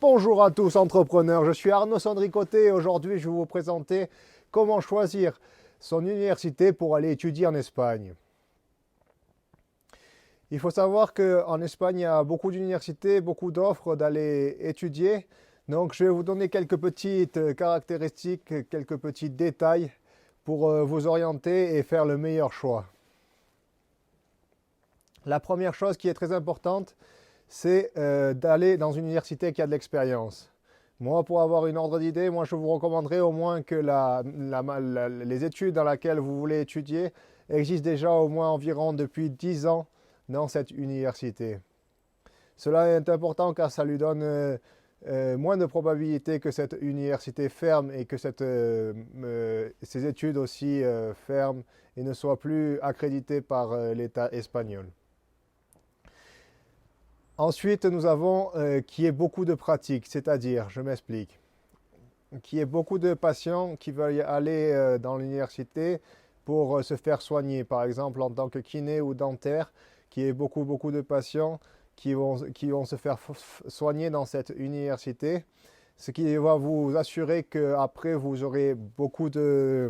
Bonjour à tous entrepreneurs, je suis Arnaud Sandricoté et aujourd'hui je vais vous présenter comment choisir son université pour aller étudier en Espagne. Il faut savoir qu'en Espagne il y a beaucoup d'universités, beaucoup d'offres d'aller étudier. Donc je vais vous donner quelques petites caractéristiques, quelques petits détails pour vous orienter et faire le meilleur choix. La première chose qui est très importante, c'est d'aller dans une université qui a de l'expérience. Moi, pour avoir une ordre d'idée, je vous recommanderais au moins que les études dans lesquelles vous voulez étudier existent déjà au moins environ depuis 10 ans dans cette université. Cela est important car ça lui donne moins de probabilité que cette université ferme et que ces études aussi ferment et ne soient plus accréditées par l'État espagnol. Ensuite, nous avons qu'il y ait beaucoup de pratiques, c'est-à-dire, je m'explique, qu'il y ait beaucoup de patients qui veulent aller dans l'université pour se faire soigner, par exemple en tant que kiné ou dentaire, qu'il y ait beaucoup de patients qui vont se faire soigner dans cette université, ce qui va vous assurer qu'après vous aurez beaucoup de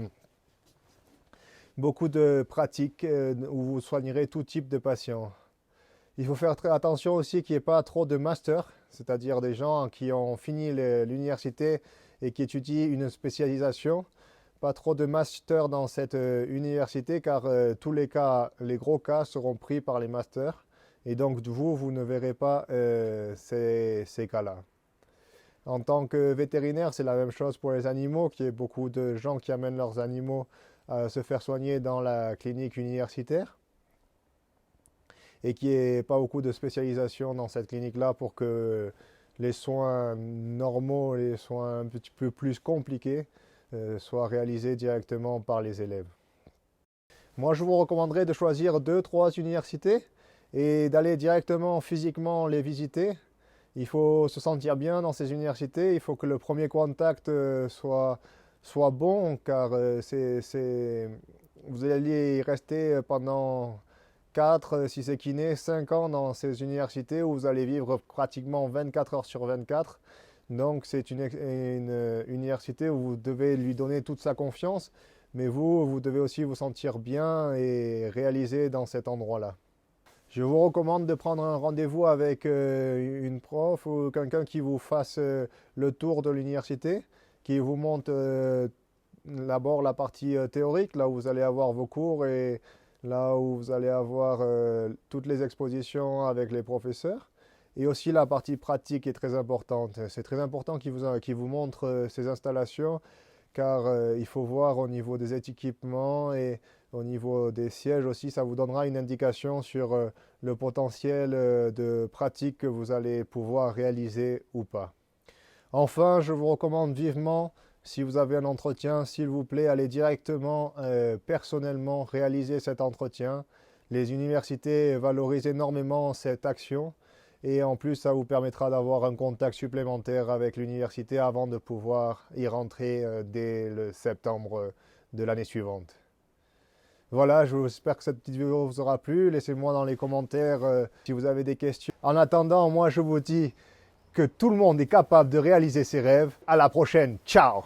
pratiques où vous soignerez tout type de patients. Il faut faire très attention aussi qu'il n'y ait pas trop de masters, c'est-à-dire des gens qui ont fini l'université et qui étudient une spécialisation. Pas trop de masters dans cette université car tous les gros cas seront pris par les masters. Et donc vous ne verrez pas ces cas-là. En tant que vétérinaire, c'est la même chose pour les animaux, qu'il y ait beaucoup de gens qui amènent leurs animaux à se faire soigner dans la clinique universitaire. Et qu'il n'y ait pas beaucoup de spécialisation dans cette clinique-là pour que les soins normaux, les soins un petit peu plus compliqués soient réalisés directement par les élèves. Moi, je vous recommanderais de choisir 2-3 universités et d'aller directement physiquement les visiter. Il faut se sentir bien dans ces universités, il faut que le premier contact soit bon car vous allez y rester pendant 4, si c'est kiné, 5 ans dans ces universités où vous allez vivre pratiquement 24 heures sur 24. Donc c'est une université où vous devez lui donner toute sa confiance, mais vous devez aussi vous sentir bien et réalisé dans cet endroit-là. Je vous recommande de prendre un rendez-vous avec une prof ou quelqu'un qui vous fasse le tour de l'université, qui vous montre d'abord la partie théorique, là où vous allez avoir vos cours et là où vous allez avoir toutes les expositions avec les professeurs. Et aussi la partie pratique est très importante. C'est très important qu'il vous montre ces installations car il faut voir au niveau des équipements et au niveau des sièges aussi, ça vous donnera une indication sur le potentiel de pratique que vous allez pouvoir réaliser ou pas. Enfin, je vous recommande vivement, si vous avez un entretien, s'il vous plaît, allez directement, personnellement réaliser cet entretien. Les universités valorisent énormément cette action et en plus, ça vous permettra d'avoir un contact supplémentaire avec l'université avant de pouvoir y rentrer dès le septembre de l'année suivante. Voilà, j'espère que cette petite vidéo vous aura plu. Laissez-moi dans les commentaires si vous avez des questions. En attendant, moi je vous dis que tout le monde est capable de réaliser ses rêves. À la prochaine, ciao!